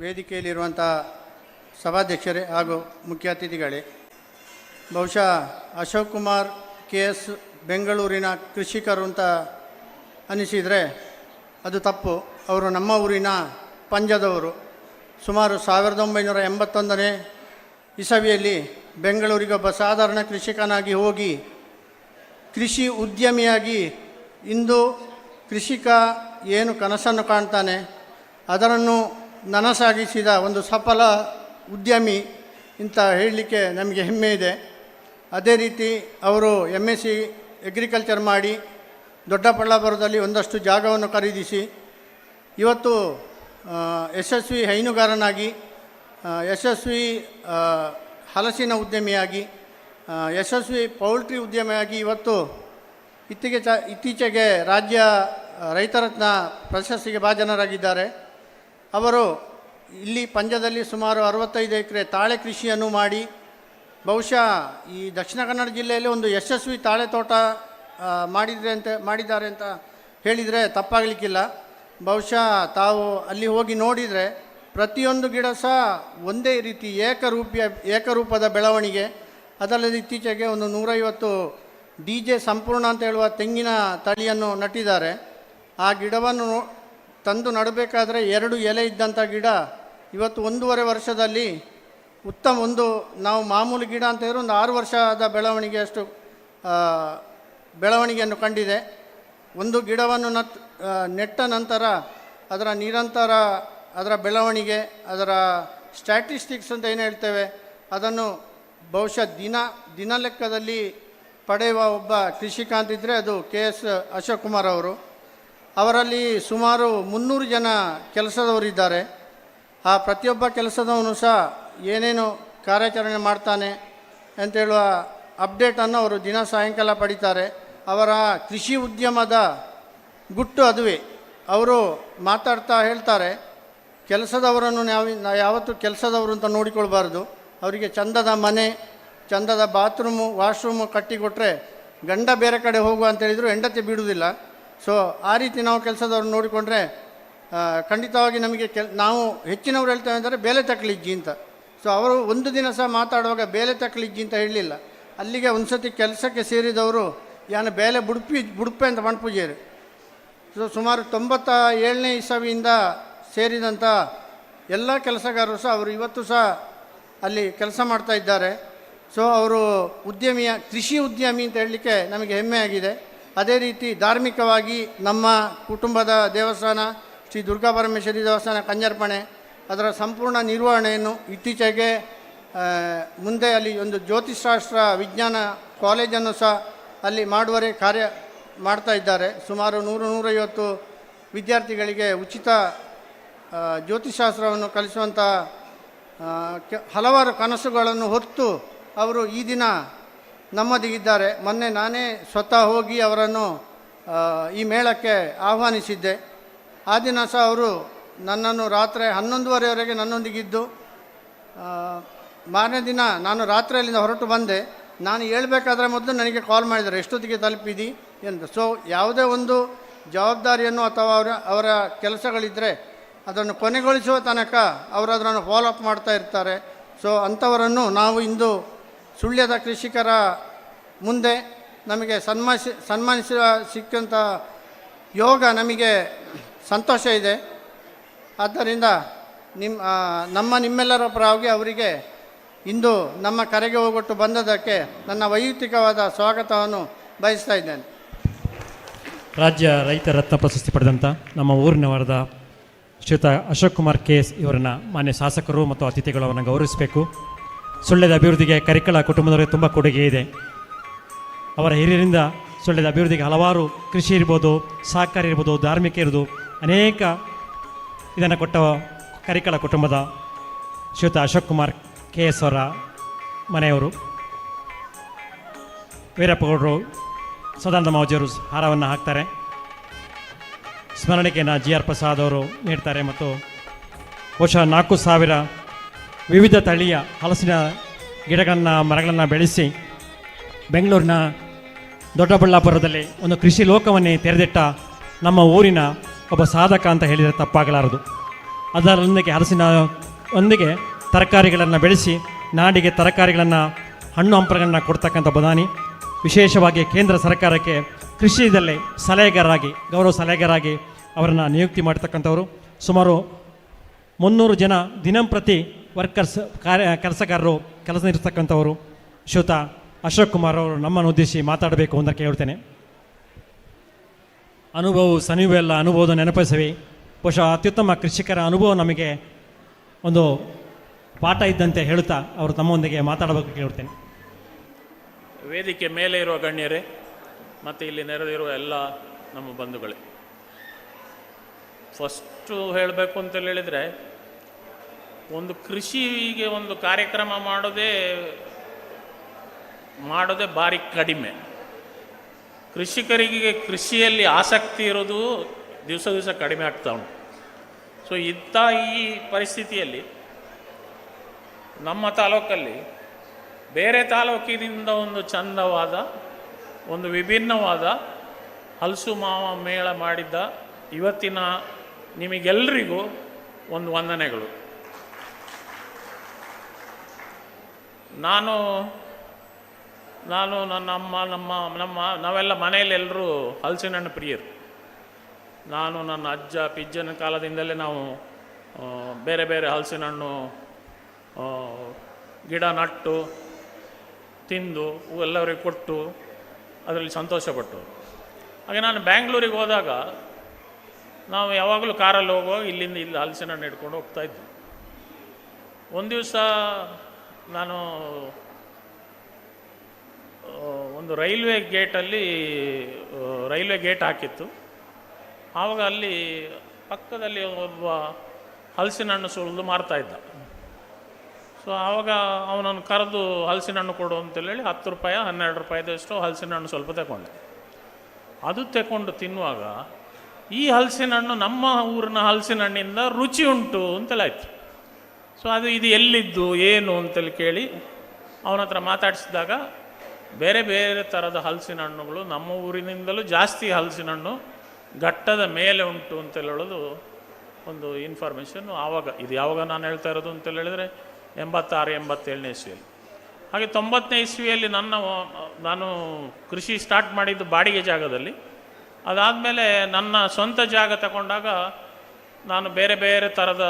ವೇದಿಕೆಯಲ್ಲಿರುವಂಥ ಸಭಾಧ್ಯಕ್ಷರೇ ಹಾಗೂ ಮುಖ್ಯ ಅತಿಥಿಗಳೇ, ಬಹುಶಃ ಅಶೋಕ್ ಕುಮಾರ್ KS ಬೆಂಗಳೂರಿನ ಕೃಷಿಕರು ಅಂತ ಅನಿಸಿದರೆ ಅದು ತಪ್ಪು. ಅವರು ನಮ್ಮ ಊರಿನ ಪಂಜದವರು. ಸುಮಾರು 1981ನೇ ಇಸವಿಯಲ್ಲಿ ಬೆಂಗಳೂರಿಗೆ ಒಬ್ಬ ಸಾಧಾರಣ ಕೃಷಿಕನಾಗಿ ಹೋಗಿ ಕೃಷಿ ಉದ್ಯಮಿಯಾಗಿ ಇಂದು ಕೃಷಿಕ ಏನು ಕನಸನ್ನು ಕಾಣ್ತಾನೆ ಅದನ್ನು ನನಸಾಗಿಸಿದ ಒಂದು ಸಫಲ ಉದ್ಯಮಿ ಅಂತ ಹೇಳಲಿಕ್ಕೆ ನಮಗೆ ಹೆಮ್ಮೆ ಇದೆ. ಅದೇ ರೀತಿ ಅವರು MSc ಅಗ್ರಿಕಲ್ಚರ್ ಮಾಡಿ ದೊಡ್ಡಬಳ್ಳಾಪುರದಲ್ಲಿ ಒಂದಷ್ಟು ಜಾಗವನ್ನು ಖರೀದಿಸಿ ಇವತ್ತು ಯಶಸ್ವಿ ಹೈನುಗಾರನಾಗಿ, ಯಶಸ್ವಿ ಹಲಸಿನ ಉದ್ಯಮಿಯಾಗಿ, ಯಶಸ್ವಿ ಪೌಲ್ಟ್ರಿ ಉದ್ಯಮಿಯಾಗಿ ಇವತ್ತು ಇತ್ತೀಚೆಗೆ ರಾಜ್ಯ ರೈತರತ್ನ ಪ್ರಶಸ್ತಿಗೆ ಭಾಜನರಾಗಿದ್ದಾರೆ. ಅವರು ಇಲ್ಲಿ ಪಂಜದಲ್ಲಿ ಸುಮಾರು 65 ಎಕರೆ ತಾಳೆ ಕೃಷಿಯನ್ನು ಮಾಡಿ ಬಹುಶಃ ಈ ದಕ್ಷಿಣ ಕನ್ನಡ ಜಿಲ್ಲೆಯಲ್ಲಿ ಒಂದು ಯಶಸ್ವಿ ತಾಳೆ ತೋಟ ಮಾಡಿದ್ದಾರೆ ಅಂತ ಹೇಳಿದರೆ ತಪ್ಪಾಗಲಿಕ್ಕಿಲ್ಲ. ಬಹುಶಃ ತಾವು ಅಲ್ಲಿ ಹೋಗಿ ನೋಡಿದರೆ ಪ್ರತಿಯೊಂದು ಗಿಡ ಸಹ ಒಂದೇ ರೀತಿ ಏಕರೂಪದ ಬೆಳವಣಿಗೆ. ಅದಲ್ಲದೆ ಇತ್ತೀಚೆಗೆ ಒಂದು 150 DJ ಸಂಪೂರ್ಣ ಅಂತ ಹೇಳುವ ತೆಂಗಿನ ತಳಿಯನ್ನು ನಟ್ಟಿದ್ದಾರೆ. ಆ ಗಿಡವನ್ನು ತಂದು ನಡಬೇಕಾದ್ರೆ 2 ಎಲೆ ಇದ್ದಂಥ ಗಿಡ ಇವತ್ತು 1.5 ವರ್ಷದಲ್ಲಿ ಉತ್ತಮ ಒಂದು ನಾವು ಮಾಮೂಲಿ ಗಿಡ ಅಂತ ಹೇಳಿದ್ರೆ ಒಂದು 6 ವರ್ಷದ ಬೆಳವಣಿಗೆಯಷ್ಟು ಬೆಳವಣಿಗೆಯನ್ನು ಕಂಡಿದೆ. ಒಂದು ಗಿಡವನ್ನು ನೆಟ್ಟ ನಂತರ ಅದರ ನಿರಂತರ ಅದರ ಬೆಳವಣಿಗೆ, ಅದರ ಸ್ಟ್ಯಾಟಿಸ್ಟಿಕ್ಸ್ ಅಂತ ಏನು ಹೇಳ್ತೇವೆ, ಅದನ್ನು ಬಹುಶಃ ದಿನ ಲೆಕ್ಕದಲ್ಲಿ ಪಡೆಯುವ ಒಬ್ಬ ಕೃಷಿಕ ಅಂತಿದ್ದರೆ ಅದು KS ಅಶೋಕ್ ಕುಮಾರ್ ಅವರು. ಅವರಲ್ಲಿ ಸುಮಾರು 300 ಜನ ಕೆಲಸದವರಿದ್ದಾರೆ. ಆ ಪ್ರತಿಯೊಬ್ಬ ಕೆಲಸದವನು ಸಹ ಏನೇನು ಕಾರ್ಯಾಚರಣೆ ಮಾಡ್ತಾನೆ ಅಂತ ಹೇಳುವ ಅಪ್ಡೇಟನ್ನು ಅವರು ದಿನ ಸಾಯಂಕಾಲ ಪಡಿತಾರೆ. ಅವರ ಕೃಷಿ ಉದ್ಯಮದ ಗುಟ್ಟು ಅದುವೇ. ಅವರು ಮಾತಾಡ್ತಾ ಹೇಳ್ತಾರೆ, ಕೆಲಸದವರನ್ನು ನಾವು ಯಾವತ್ತೂ ಕೆಲಸದವರು ಅಂತ ನೋಡಿಕೊಳ್ಬಾರ್ದು. ಅವರಿಗೆ ಚಂದದ ಮನೆ, ಚಂದದ ಬಾತ್ರೂಮು, ವಾಶ್ರೂಮು ಕಟ್ಟಿಕೊಟ್ರೆ ಗಂಡ ಬೇರೆ ಕಡೆ ಹೋಗುವ ಅಂತೇಳಿದ್ರು ಹೆಂಡತಿ ಬಿಡುವುದಿಲ್ಲ. ಸೊ ಆ ರೀತಿ ನಾವು ಕೆಲಸದವ್ರನ್ನ ನೋಡಿಕೊಂಡ್ರೆ ಖಂಡಿತವಾಗಿ ನಮಗೆ ನಾವು ಹೆಚ್ಚಿನವ್ರು ಹೇಳ್ತೇವೆ ಅಂದರೆ ಬೇಲೆ ತಕ್ಕಲಿಜ್ಜಿ ಅಂತ. ಸೊ ಅವರು ಒಂದು ದಿನ ಸಹ ಮಾತಾಡುವಾಗ ಬೇಲೆ ತಕ್ಕಲಿಜ್ಜಿ ಅಂತ ಹೇಳಲಿಲ್ಲ. ಅಲ್ಲಿಗೆ ಒಂದು ಸತಿ ಕೆಲಸಕ್ಕೆ ಸೇರಿದವರು ಯಾನು ಬೇಲೆ ಬುಡುಪೆ ಅಂತ ಮಣ್ಪೂಜೇರು. ಸೊ ಸುಮಾರು 97ನೇ ಇಸವಿಯಿಂದ ಸೇರಿದಂಥ ಎಲ್ಲ ಕೆಲಸಗಾರರು ಸಹ ಅವರು ಇವತ್ತು ಸಹ ಅಲ್ಲಿ ಕೆಲಸ ಮಾಡ್ತಾ ಇದ್ದಾರೆ. ಸೊ ಅವರು ಕೃಷಿ ಉದ್ಯಮಿ ಅಂತ ಹೇಳಲಿಕ್ಕೆ ನಮಗೆ ಹೆಮ್ಮೆ ಆಗಿದೆ. ಅದೇ ರೀತಿ ಧಾರ್ಮಿಕವಾಗಿ ನಮ್ಮ ಕುಟುಂಬದ ದೇವಸ್ಥಾನ ಶ್ರೀ ದುರ್ಗಾ ಪರಮೇಶ್ವರಿ ದೇವಸ್ಥಾನ ಕಂಜರ್ಪಣೆ, ಅದರ ಸಂಪೂರ್ಣ ನಿರ್ವಹಣೆಯನ್ನು ಇತ್ತೀಚೆಗೆ ಮುಂದೆ ಅಲ್ಲಿ ಒಂದು ಜ್ಯೋತಿಷಾಸ್ತ್ರ ವಿಜ್ಞಾನ ಕಾಲೇಜನ್ನು ಸಹ ಅಲ್ಲಿ ಮಾಡುವರೆ ಕಾರ್ಯ ಮಾಡ್ತಾ ಇದ್ದಾರೆ. ಸುಮಾರು 100-150 ವಿದ್ಯಾರ್ಥಿಗಳಿಗೆ ಉಚಿತ ಜ್ಯೋತಿಷಾಸ್ತ್ರವನ್ನು ಕಲಿಸುವಂಥ ಹಲವಾರು ಕನಸುಗಳನ್ನು ಹೊತ್ತು ಅವರು ಈ ದಿನ ನಮ್ಮದಿಗಿದ್ದಾರೆ. ಮೊನ್ನೆ ನಾನೇ ಸ್ವತಃ ಹೋಗಿ ಅವರನ್ನು ಈ ಮೇಳಕ್ಕೆ ಆಹ್ವಾನಿಸಿದ್ದೆ. ಆ ದಿನ ಸಹ ಅವರು ನನ್ನನ್ನು ರಾತ್ರಿ 11:30ವರೆಗೆ ನನ್ನೊಂದಿಗಿದ್ದು ಮಾರನೇ ದಿನ ನಾನು ರಾತ್ರಿಯಲ್ಲಿಂದ ಹೊರಟು ಬಂದೆ. ನಾನು ಹೇಳ್ಬೇಕಾದ್ರೆ ಮೊದಲು ನನಗೆ ಕಾಲ್ ಮಾಡಿದ್ದಾರೆ, ಎಷ್ಟೊತ್ತಿಗೆ ತಲುಪಿದಿ ಎಂದು. ಸೊ ಯಾವುದೇ ಒಂದು ಜವಾಬ್ದಾರಿಯನ್ನು ಅಥವಾ ಅವರ ಕೆಲಸಗಳಿದ್ದರೆ ಅದನ್ನು ಕೊನೆಗೊಳಿಸುವ ತನಕ ಅವರು ಅದನ್ನು ಫಾಲೋ ಅಪ್ ಮಾಡ್ತಾ ಇರ್ತಾರೆ. ಸೊ ಅಂಥವರನ್ನು ನಾವು ಇಂದು ಸುಳ್ಯದ ಕೃಷಿಕರ ಮುಂದೆ ನಮಗೆ ಸನ್ಮಾನಿಸುವ ಸಿಕ್ಕಂಥ ಯೋಗ ನಮಗೆ ಸಂತೋಷ ಇದೆ. ಆದ್ದರಿಂದ ನಿಮ್ಮೆಲ್ಲರ ಪರವಾಗಿ ಅವರಿಗೆ ಇಂದು ನಮ್ಮ ಕರೆಗೆ ಹೋಗೊಟ್ಟು ಬಂದದಕ್ಕೆ ನನ್ನ ವೈಯಕ್ತಿಕವಾದ ಸ್ವಾಗತವನ್ನು ಬಯಸ್ತಾ ಇದ್ದೇನೆ. ರಾಜ್ಯ ರೈತ ರತ್ನ ಪ್ರಶಸ್ತಿ ಪಡೆದಂಥ ನಮ್ಮ ಊರಿನವರಾದ ಶ್ರೀಯುತ ಅಶೋಕ್ ಕುಮಾರ್ KS ಇವರನ್ನು ಮಾನ್ಯ ಶಾಸಕರು ಮತ್ತು ಅತಿಥಿಗಳು ಅವರನ್ನು ಗೌರವಿಸಬೇಕು. ಸುಳ್ಯದ ಅಭಿವೃದ್ಧಿಗೆ ಕರಿಕಳ ಕುಟುಂಬದವರಿಗೆ ತುಂಬ ಕೊಡುಗೆ ಇದೆ. ಅವರ ಹಿರಿಯರಿಂದ ಸುಳ್ಯದ ಅಭಿವೃದ್ಧಿಗೆ ಹಲವಾರು ಕೃಷಿ ಇರ್ಬೋದು, ಸಹಕಾರಿ ಇರ್ಬೋದು, ಧಾರ್ಮಿಕ ಇರ್ಬೋದು, ಅನೇಕ ಇದನ್ನು ಕೊಟ್ಟ ಕರಿಕಳ ಕುಟುಂಬದ ಶ್ರೀಯುತ ಅಶೋಕ್ ಕುಮಾರ್ KS ಅವರ ಮನೆಯವರು ವೀರಪ್ಪಗೌಡರು, ಸದಾನಂದ ಮಾವಜಿಯವರು ಹಾರವನ್ನು ಹಾಕ್ತಾರೆ. ಸ್ಮರಣಿಕೆಯನ್ನು GR ಪ್ರಸಾದ್ ಅವರು ನೀಡ್ತಾರೆ. ಮತ್ತು ಬಹುಶಃ 4,000 ವಿವಿಧ ತಳಿಯ ಹಲಸಿನ ಗಿಡಗಳನ್ನು ಮರಗಳನ್ನು ಬೆಳೆಸಿ ಬೆಂಗಳೂರಿನ ದೊಡ್ಡಬಳ್ಳಾಪುರದಲ್ಲಿ ಒಂದು ಕೃಷಿ ಲೋಕವನ್ನೇ ತೆರೆದಿಟ್ಟ ನಮ್ಮ ಊರಿನ ಒಬ್ಬ ಸಾಧಕ ಅಂತ ಹೇಳಿದರೆ ತಪ್ಪಾಗಲಾರದು. ಅದರೊಂದಿಗೆ ಒಂದಿಗೆ ತರಕಾರಿಗಳನ್ನು ಬೆಳೆಸಿ ನಾಡಿಗೆ ತರಕಾರಿಗಳನ್ನು ಹಣ್ಣು ಹಂಪಲುಗಳನ್ನು ಕೊಡ್ತಕ್ಕಂಥ ಬದಾನಿ. ವಿಶೇಷವಾಗಿ ಕೇಂದ್ರ ಸರ್ಕಾರಕ್ಕೆ ಕೃಷಿಯಲ್ಲೇ ಸಲಹೆಗಾರರಾಗಿ ಗೌರವ ಸಲಹೆಗಾರರಾಗಿ ಅವರನ್ನು ನಿಯುಕ್ತಿ ಮಾಡ್ತಕ್ಕಂಥವರು. ಸುಮಾರು 300 ಜನ ದಿನಂಪ್ರತಿ ವರ್ಕರ್ಸ್ ಕೆಲಸಗಾರರು ಕೆಲಸ ನಿರ್ವಹಿಸ್ತಕ್ಕಂಥವರು ಶ್ರೀಯುತ ಅಶೋಕ್ ಕುಮಾರ್ ಅವರು ನಮ್ಮನ್ನು ಉದ್ದೇಶಿಸಿ ಮಾತಾಡಬೇಕು ಅಂತ ಕೇಳ್ತೇನೆ. ಅನುಭವವು ಸನಿವೆಲ್ಲ ಅನುಭವದ ನೆನಪಿಸವಿ. ಬಹುಶಃ ಅತ್ಯುತ್ತಮ ಕೃಷಿಕರ ಅನುಭವ ನಮಗೆ ಒಂದು ಪಾಠ ಇದ್ದಂತೆ ಹೇಳುತ್ತಾ ಅವರು ತಮ್ಮೊಂದಿಗೆ ಮಾತಾಡಬೇಕು ಕೇಳ್ತೇನೆ. ವೇದಿಕೆ ಮೇಲೆ ಇರುವ ಗಣ್ಯರೇ ಮತ್ತು ಇಲ್ಲಿ ನೆರೆದಿರುವ ಎಲ್ಲ ನಮ್ಮ ಬಂಧುಗಳೇ, ಫಸ್ಟು ಹೇಳಬೇಕು ಅಂತ ಹೇಳಿದರೆ, ಒಂದು ಕೃಷಿಗೆ ಒಂದು ಕಾರ್ಯಕ್ರಮ ಮಾಡೋದೇ ಭಾರಿ ಕಡಿಮೆ. ಕೃಷಿಕರಿಗೆ ಕೃಷಿಯಲ್ಲಿ ಆಸಕ್ತಿ ಇರೋದು ದಿವಸ ದಿವಸ ಕಡಿಮೆ ಆಗ್ತಾ ಉಂಟು. ಸೊ ಇಂಥ ಈ ಪರಿಸ್ಥಿತಿಯಲ್ಲಿ ನಮ್ಮ ತಾಲೂಕಲ್ಲಿ ಬೇರೆ ತಾಲೂಕಿನಿಂದ ಒಂದು ಚಂದವಾದ ಒಂದು ವಿಭಿನ್ನವಾದ ಹಲಸು ಮಾವ ಮೇಳ ಮಾಡಿದ್ದ ಇವತ್ತಿನ ನಿಮಗೆಲ್ಲರಿಗೂ ಒಂದು ವಂದನೆಗಳು. ನಾನು ನಾವೆಲ್ಲ ಮನೆಯಲ್ಲಿ ಎಲ್ಲರೂ ಹಲಸಿನ ಹಣ್ಣು ಪ್ರಿಯರು. ನಾನು ನನ್ನ ಅಜ್ಜ ಪಿಜ್ಜನ ಕಾಲದಿಂದಲೇ ನಾವು ಬೇರೆ ಬೇರೆ ಹಲಸಿನ ಹಣ್ಣು ಗಿಡ ನಟ್ಟು ತಿಂದು ಎಲ್ಲರಿಗೆ ಕೊಟ್ಟು ಅದರಲ್ಲಿ ಸಂತೋಷಪಟ್ಟು. ಹಾಗೆ ನಾನು ಬ್ಯಾಂಗ್ಳೂರಿಗೆ ಹೋದಾಗ ನಾವು ಯಾವಾಗಲೂ ಕಾರಲ್ಲಿ ಹೋಗುವಾಗ ಇಲ್ಲಿಂದ ಇಲ್ಲಿ ಹಲಸಿನ ಹಣ್ಣು ಹಿಡ್ಕೊಂಡು ಹೋಗ್ತಾಯಿದ್ದೆ. ಒಂದು ದಿವಸ ನಾನು ಒಂದು ರೈಲ್ವೆ ಗೇಟ್ ಹಾಕಿತ್ತು. ಆವಾಗ ಅಲ್ಲಿ ಪಕ್ಕದಲ್ಲಿ ಒಬ್ಬ ಹಲಸಿನ ಹಣ್ಣು ಸುಳಿದು ಮಾರ್ತಾಯಿದ್ದ. ಸೊ ಆವಾಗ ಅವನನ್ನು ಕರೆದು ಹಲಸಿನ ಹಣ್ಣು ಕೊಡು ಅಂತೇಳಿ 10 ರೂಪಾಯಿ 12 ರೂಪಾಯಿದಷ್ಟು ಹಲಸಿನ ಹಣ್ಣು ಸ್ವಲ್ಪ ತಗೊಂಡೆ. ಅದು ತಗೊಂಡು ತಿನ್ನುವಾಗ ಈ ಹಲಸಿನ ಹಣ್ಣು ನಮ್ಮ ಊರಿನ ಹಲಸಿನ ಹಣ್ಣಿಂದ ರುಚಿ ಉಂಟು ಅಂತೆಲ್ಲಾಯ್ತು. ಸೊ ಇದು ಎಲ್ಲಿದ್ದು ಏನು ಅಂತೇಳಿ ಕೇಳಿ ಅವನ ಹತ್ರ ಮಾತಾಡಿಸಿದಾಗ ಬೇರೆ ಬೇರೆ ಥರದ ಹಲಸಿನ ಹಣ್ಣುಗಳು ನಮ್ಮ ಊರಿನಿಂದಲೂ ಜಾಸ್ತಿ ಹಲಸಿನ ಹಣ್ಣು ಘಟ್ಟದ ಮೇಲೆ ಉಂಟು ಅಂತೇಳಿ ಹೇಳೋದು ಒಂದು ಇನ್ಫಾರ್ಮೇಷನ್ನು. ಇದು ಯಾವಾಗ ನಾನು ಹೇಳ್ತಾ ಇರೋದು ಅಂತೇಳಿ ಹೇಳಿದರೆ 86-87ನೇ ಇಸ್ವಿಯಲ್ಲಿ. ಹಾಗೆ 90ನೇ ಇಸ್ವಿಯಲ್ಲಿ ನಾನು ಕೃಷಿ ಸ್ಟಾರ್ಟ್ ಮಾಡಿದ್ದು ಬಾಡಿಗೆ ಜಾಗದಲ್ಲಿ. ಅದಾದಮೇಲೆ ನನ್ನ ಸ್ವಂತ ಜಾಗ ತಗೊಂಡಾಗ ನಾನು ಬೇರೆ ಬೇರೆ ಥರದ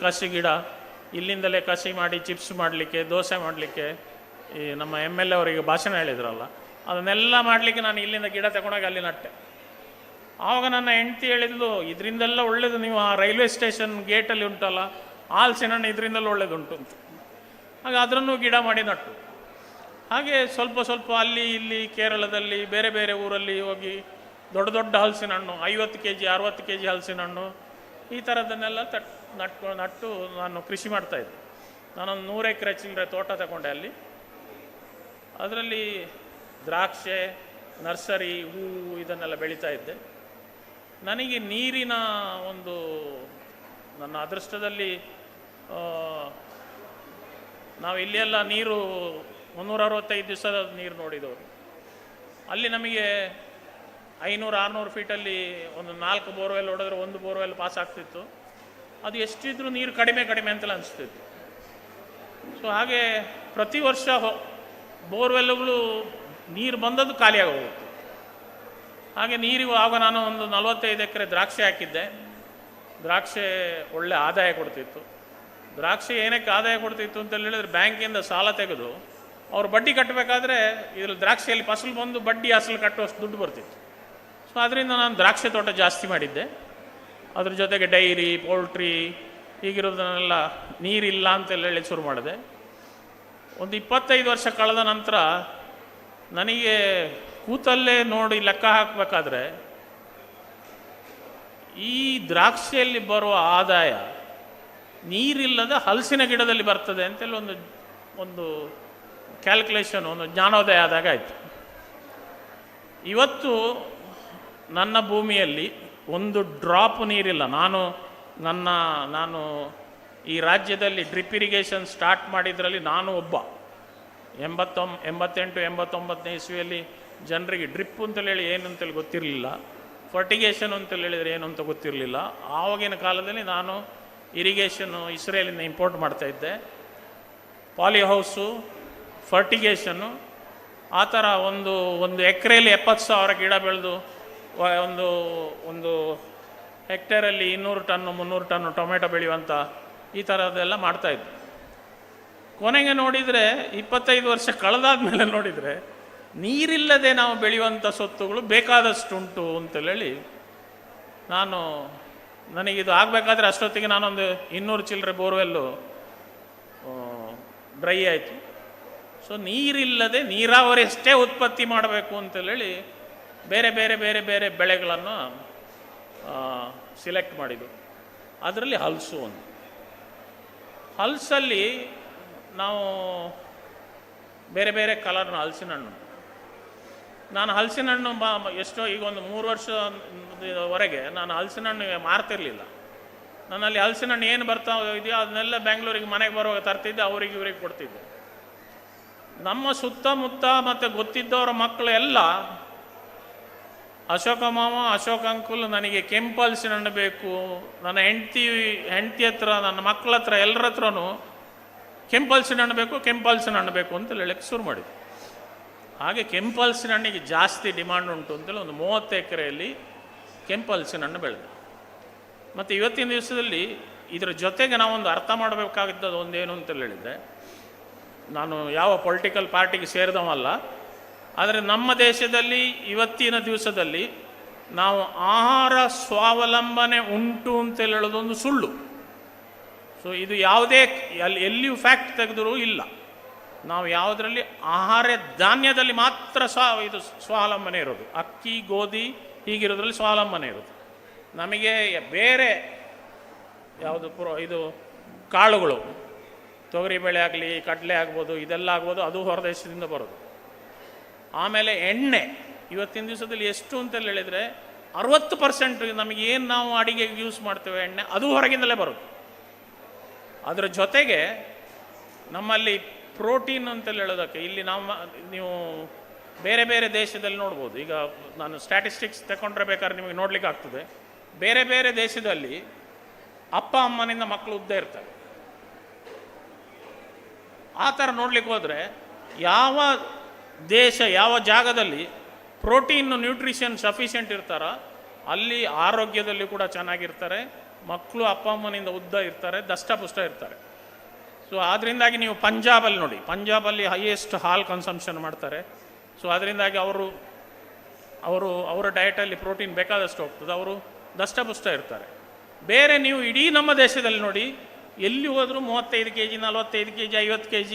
ಕಸಿ ಗಿಡ ಇಲ್ಲಿಂದಲೇ ಕಸಿ ಮಾಡಿ ಚಿಪ್ಸ್ ಮಾಡಲಿಕ್ಕೆ, ದೋಸೆ ಮಾಡಲಿಕ್ಕೆ, ಈ ನಮ್ಮ MLA ಅವರಿಗೆ ಭಾಷಣ ಹೇಳಿದ್ರಲ್ಲ, ಅದನ್ನೆಲ್ಲ ಮಾಡಲಿಕ್ಕೆ ನಾನು ಇಲ್ಲಿಂದ ಗಿಡ ತಗೊಂಡಾಗ ಅಲ್ಲಿ ನಟ್ಟೆ. ಆವಾಗ ನನ್ನ ಹೆಂಡತಿ ಹೇಳಿದ್ಲು, ಇದರಿಂದೆಲ್ಲ ಒಳ್ಳೇದು, ನೀವು ಆ ರೈಲ್ವೆ ಸ್ಟೇಷನ್ ಗೇಟಲ್ಲಿ ಉಂಟಲ್ಲ ಹಲಸಿನ ಹಣ್ಣು ಇದರಿಂದಲೂ ಒಳ್ಳೇದುಂಟು ಅಂತ. ಹಾಗೆ ಅದರನ್ನು ಗಿಡ ಮಾಡಿ ನಟ್ಟು. ಹಾಗೆ ಸ್ವಲ್ಪ ಸ್ವಲ್ಪ ಅಲ್ಲಿ ಇಲ್ಲಿ ಕೇರಳದಲ್ಲಿ ಬೇರೆ ಬೇರೆ ಊರಲ್ಲಿ ಹೋಗಿ ದೊಡ್ಡ ದೊಡ್ಡ ಹಲಸಿನ ಹಣ್ಣು 50 kg 60 kg ಹಲಸಿನ ಹಣ್ಣು ಈ ಥರದನ್ನೆಲ್ಲ ನಟ್ಟು ನಾನು ಕೃಷಿ ಮಾಡ್ತಾಯಿದ್ದೆ. ನಾನೊಂದು 100 ಎಕರೆ ಚಿಲ್ಲರೆ ತೋಟ ತಗೊಂಡೆ. ಅಲ್ಲಿ ಅದರಲ್ಲಿ ದ್ರಾಕ್ಷೆ, ನರ್ಸರಿ, ಹೂವು ಇದನ್ನೆಲ್ಲ ಬೆಳೀತಾ ಇದ್ದೆ. ನನಗೆ ನೀರಿನ ಒಂದು ನನ್ನ ಅದೃಷ್ಟದಲ್ಲಿ ನಾವು ಇಲ್ಲೆಲ್ಲ ನೀರು 365 ದಿವಸ ನೀರು ನೋಡಿದವರು. ಅಲ್ಲಿ ನಮಗೆ 500-600 ಫೀಟಲ್ಲಿ ಒಂದು 4 ಬೋರ್ವೆಲ್ ಹೊಡೆದ್ರೆ 1 ಬೋರ್ವೆಲ್ ಪಾಸ್ ಆಗ್ತಿತ್ತು. ಅದು ಎಷ್ಟಿದ್ರೂ ನೀರು ಕಡಿಮೆ ಅಂತಲೇ ಅನಿಸ್ತಿತ್ತು. ಸೊ ಹಾಗೆ ಪ್ರತಿ ವರ್ಷ ಬೋರ್ವೆಲ್ಗಳು ನೀರು ಬಂದದ್ದು ಖಾಲಿಯಾಗಿ ಹೋಗುತ್ತೆ. ಹಾಗೆ ನೀರಿಗೂ ಆಗ ನಾನು ಒಂದು 45 ಎಕರೆ ದ್ರಾಕ್ಷಿ ಹಾಕಿದ್ದೆ. ದ್ರಾಕ್ಷಿ ಒಳ್ಳೆ ಆದಾಯ ಕೊಡ್ತಿತ್ತು. ದ್ರಾಕ್ಷಿ ಏನಕ್ಕೆ ಆದಾಯ ಕೊಡ್ತಿತ್ತು ಅಂತ ಹೇಳಿದ್ರೆ, ಬ್ಯಾಂಕಿಂದ ಸಾಲ ತೆಗೆದು ಅವ್ರು ಬಡ್ಡಿ ಕಟ್ಟಬೇಕಾದ್ರೆ ಇದರಲ್ಲಿ ದ್ರಾಕ್ಷಿಯಲ್ಲಿ ಫಸಲು ಬಂದು ಬಡ್ಡಿ ಅಸಲು ಕಟ್ಟುವಷ್ಟು ದುಡ್ಡು ಬರ್ತಿತ್ತು. ಸೊ ಅದರಿಂದ ನಾನು ದ್ರಾಕ್ಷಿ ತೋಟ ಜಾಸ್ತಿ ಮಾಡಿದ್ದೆ. ಅದ್ರ ಜೊತೆಗೆ ಡೈರಿ, ಪೋಲ್ಟ್ರಿ ಹೀಗಿರೋದನ್ನೆಲ್ಲ ನೀರಿಲ್ಲ ಅಂತೆಲ್ಲ ಹೇಳಿ ಶುರು ಮಾಡಿದೆ. ಒಂದು 25 ವರ್ಷ ಕಳೆದ ನಂತರ ನನಗೆ ಕೂತಲ್ಲೇ ನೋಡಿ ಲೆಕ್ಕ ಹಾಕಬೇಕಾದ್ರೆ ಈ ದ್ರಾಕ್ಷಿಯಲ್ಲಿ ಬರುವ ಆದಾಯ ನೀರಿಲ್ಲದ ಹಲಸಿನ ಗಿಡದಲ್ಲಿ ಬರ್ತದೆ ಅಂತೇಳಿ ಒಂದು ಕ್ಯಾಲ್ಕುಲೇಷನ್, ಒಂದು ಜ್ಞಾನೋದಯ ಆದಾಗ ಆಯಿತು. ಇವತ್ತು ನನ್ನ ಭೂಮಿಯಲ್ಲಿ ಒಂದು ಡ್ರಾಪ್ ನೀರಿಲ್ಲ. ನಾನು ಈ ರಾಜ್ಯದಲ್ಲಿ ಡ್ರಿಪ್ ಇರಿಗೇಷನ್ ಸ್ಟಾರ್ಟ್ ಮಾಡಿದ್ರಲ್ಲಿ ನಾನು ಒಬ್ಬ. 88-89ನೇ ಇಸ್ವಿಯಲ್ಲಿ ಜನರಿಗೆ ಡ್ರಿಪ್ ಅಂತೇಳಿ ಏನು ಅಂತೇಳಿ ಗೊತ್ತಿರಲಿಲ್ಲ. ಫರ್ಟಿಗೇಷನ್ ಅಂತ ಹೇಳಿದರೆ ಏನು ಅಂತ ಗೊತ್ತಿರಲಿಲ್ಲ. ಆವಾಗಿನ ಕಾಲದಲ್ಲಿ ನಾನು ಇರಿಗೇಷನ್ನು ಇಸ್ರೇಲಿಂದ ಇಂಪೋರ್ಟ್ ಮಾಡ್ತಾಯಿದ್ದೆ. ಪಾಲಿ ಹೌಸು, ಫರ್ಟಿಗೇಷನ್ನು, ಆ ಥರ ಒಂದು ಎಕರೆಯಲ್ಲಿ 70,000 ಗಿಡ ಬೆಳೆದು ಒಂದು ಒಂದು ಹೆಕ್ಟೇರಲ್ಲಿ 200 ಟನ್ನು 300 ಟನ್ನು ಟೊಮೆಟೊ ಬೆಳೆಯುವಂಥ ಈ ಥರದ್ದೆಲ್ಲ ಮಾಡ್ತಾಯಿದ್ದೆ. ಕೊನೆಗೆ ನೋಡಿದರೆ 25 ವರ್ಷ ಕಳೆದಾದ ಮೇಲೆ ನೋಡಿದರೆ ನೀರಿಲ್ಲದೆ ನಾವು ಬೆಳೆಯುವಂಥ ಸೊತ್ತುಗಳು ಬೇಕಾದಷ್ಟುಂಟು ಅಂತೇಳಿ ನನಗಿದು ಆಗಬೇಕಾದ್ರೆ ಅಷ್ಟೊತ್ತಿಗೆ ನಾನೊಂದು 200 ಚಿಲ್ಲರೆ ಬೋರ್ವೆಲ್ಲು ಡ್ರೈ ಆಯಿತು. ಸೊ ನೀರಿಲ್ಲದೆ ನೀರಾವರಿ ಅಷ್ಟೇ ಉತ್ಪತ್ತಿ ಮಾಡಬೇಕು ಅಂತೇಳಿ ಬೇರೆ ಬೇರೆ ಬೇರೆ ಬೇರೆ ಬೆಳೆಗಳನ್ನು ಸಿಲೆಕ್ಟ್ ಮಾಡಿದ್ದು. ಅದರಲ್ಲಿ ಹಲಸು ಒಂದು. ಹಲಸಲ್ಲಿ ನಾವು ಬೇರೆ ಬೇರೆ ಕಲರ್ನ ಹಲಸಿನ ಹಣ್ಣು. ನಾನು ಹಲಸಿನ ಹಣ್ಣು ಎಷ್ಟೋ ಈಗ ಒಂದು 3 ವರ್ಷದವರೆಗೆ ನಾನು ಹಲಸಿನ ಹಣ್ಣು ಮಾರ್ತಿರ್ಲಿಲ್ಲ. ನನ್ನಲ್ಲಿ ಹಲಸಿನ ಹಣ್ಣು ಏನು ಬರ್ತಾ ಇದೆಯೋ ಅದನ್ನೆಲ್ಲ ಬೆಂಗಳೂರಿಗೆ ಮನೆಗೆ ಬರುವಾಗ ತರ್ತಿದ್ದೆ, ಅವ್ರಿಗೆ ಇವ್ರಿಗೆ ಕೊಡ್ತಿದ್ದೆ. ನಮ್ಮ ಸುತ್ತಮುತ್ತ ಮತ್ತು ಗೊತ್ತಿದ್ದವರ ಮಕ್ಕಳು ಎಲ್ಲ ಅಶೋಕ ಮಾಮ, ಅಶೋಕ್ ಅಂಕುಲ್, ನನಗೆ ಕೆಂಪು ಹಲಸಿನ ಹಣ್ಣು ಬೇಕು, ನನ್ನ ಹೆಂಡತಿ ಹತ್ರ, ನನ್ನ ಮಕ್ಕಳ ಹತ್ರ, ಎಲ್ಲರ ಹತ್ರನೂ ಕೆಂಪು ಹಲಸಿನ ಹಣ್ಣು ಬೇಕು, ಕೆಂಪು ಹಲಸಿನ ಹಣ್ಣು ಬೇಕು ಅಂತ ಹೇಳಕ್ಕೆ ಶುರು ಮಾಡಿದ್ರು. ಹಾಗೆ ಕೆಂಪು ಹಲಸಿನ ಹಣ್ಣಿಗೆ ಜಾಸ್ತಿ ಡಿಮಾಂಡ್ ಉಂಟು ಅಂತೇಳಿ ಒಂದು 30 ಎಕರೆಯಲ್ಲಿ ಕೆಂಪು ಹಲಸಿನ ಹಣ್ಣು ಬೆಳೆದ. ಮತ್ತು ಇವತ್ತಿನ ದಿವಸದಲ್ಲಿ ಇದರ ಜೊತೆಗೆ ನಾವೊಂದು ಅರ್ಥ ಮಾಡಬೇಕಾಗಿದ್ದದು ಒಂದೇನು ಅಂತ ಹೇಳಿದರೆ, ನಾನು ಯಾವ ಪೊಲಿಟಿಕಲ್ ಪಾರ್ಟಿಗೆ ಸೇರಿದವಲ್ಲ, ಆದರೆ ನಮ್ಮ ದೇಶದಲ್ಲಿ ಇವತ್ತಿನ ದಿವಸದಲ್ಲಿ ನಾವು ಆಹಾರ ಸ್ವಾವಲಂಬನೆ ಉಂಟು ಅಂತ ಹೇಳೋದೊಂದು ಸುಳ್ಳು. ಸೊ ಇದು ಯಾವುದೇ ಎಲ್ಲಿಯೂ ಫ್ಯಾಕ್ಟ್ ತೆಗೆದರೂ ಇಲ್ಲ. ನಾವು ಯಾವುದರಲ್ಲಿ ಆಹಾರ ಧಾನ್ಯದಲ್ಲಿ ಮಾತ್ರ ಇದು ಸ್ವಾವಲಂಬನೆ ಇರೋದು. ಅಕ್ಕಿ, ಗೋಧಿ ಹೀಗಿರೋದ್ರಲ್ಲಿ ಸ್ವಾವಲಂಬನೆ ಇರೋದು. ನಮಗೆ ಬೇರೆ ಯಾವುದು ಇದು ಕಾಳುಗಳು, ತೊಗರಿಬೇಳೆ ಆಗಲಿ, ಕಡಲೆ ಆಗ್ಬೋದು, ಇದೆಲ್ಲ ಆಗ್ಬೋದು, ಅದು ಹೊರದೇಶದಿಂದ ಬರೋದು. ಆಮೇಲೆ ಎಣ್ಣೆ ಇವತ್ತಿನ ದಿವಸದಲ್ಲಿ ಎಷ್ಟು ಅಂತ ಹೇಳಿದರೆ 60% ನಮಗೇನು ನಾವು ಅಡಿಗೆಗೆ ಯೂಸ್ ಮಾಡ್ತೇವೆ ಎಣ್ಣೆ, ಅದು ಹೊರಗಿಂದಲೇ ಬರೋದು. ಅದರ ಜೊತೆಗೆ ನಮ್ಮಲ್ಲಿ ಪ್ರೋಟೀನ್ ಅಂತೇಳಿ ಹೇಳೋದಕ್ಕೆ ಇಲ್ಲಿ ನೀವು ಬೇರೆ ಬೇರೆ ದೇಶದಲ್ಲಿ ನೋಡ್ಬೋದು. ಈಗ ನಾನು ಸ್ಟ್ಯಾಟಿಸ್ಟಿಕ್ಸ್ ತಗೊಂಡ್ರೆ ಬೇಕಾದ್ರೆ ನಿಮಗೆ ನೋಡ್ಲಿಕ್ಕೆ ಆಗ್ತದೆ. ಬೇರೆ ಬೇರೆ ದೇಶದಲ್ಲಿ ಅಪ್ಪ ಅಮ್ಮನಿಂದ ಮಕ್ಕಳು ಉದ್ದ ಇರ್ತಾರೆ. ಆ ಥರ ನೋಡ್ಲಿಕ್ಕೆ ಹೋದರೆ ಯಾವ ದೇಶ, ಯಾವ ಜಾಗದಲ್ಲಿ ಪ್ರೋಟೀನ್ ನ್ಯೂಟ್ರಿಷನ್ ಸಫಿಷಿಯೆಂಟ್ ಇರ್ತಾರೋ ಅಲ್ಲಿ ಆರೋಗ್ಯದಲ್ಲಿ ಕೂಡ ಚೆನ್ನಾಗಿರ್ತಾರೆ, ಮಕ್ಕಳು ಅಪ್ಪ ಅಮ್ಮನಿಂದ ಉದ್ದ ಇರ್ತಾರೆ, ದಷ್ಟಪುಷ್ಟ ಇರ್ತಾರೆ. ಸೊ ಅದರಿಂದಾಗಿ ನೀವು ಪಂಜಾಬಲ್ಲಿ ನೋಡಿ, ಪಂಜಾಬಲ್ಲಿ ಹೈಯೆಸ್ಟ್ ಹಾಲ್ ಕನ್ಸಂಪ್ಷನ್ ಮಾಡ್ತಾರೆ. ಸೊ ಅದರಿಂದಾಗಿ ಅವರ ಡಯಟಲ್ಲಿ ಪ್ರೋಟೀನ್ ಬೇಕಾದಷ್ಟು ಹೋಗ್ತದೆ, ಅವರು ದಷ್ಟಪುಷ್ಟ ಇರ್ತಾರೆ. ಬೇರೆ ನೀವು ಇಡೀ ನಮ್ಮ ದೇಶದಲ್ಲಿ ನೋಡಿ, ಎಲ್ಲಿ ಹೋದರೂ 35 kg 45 kg 50 kg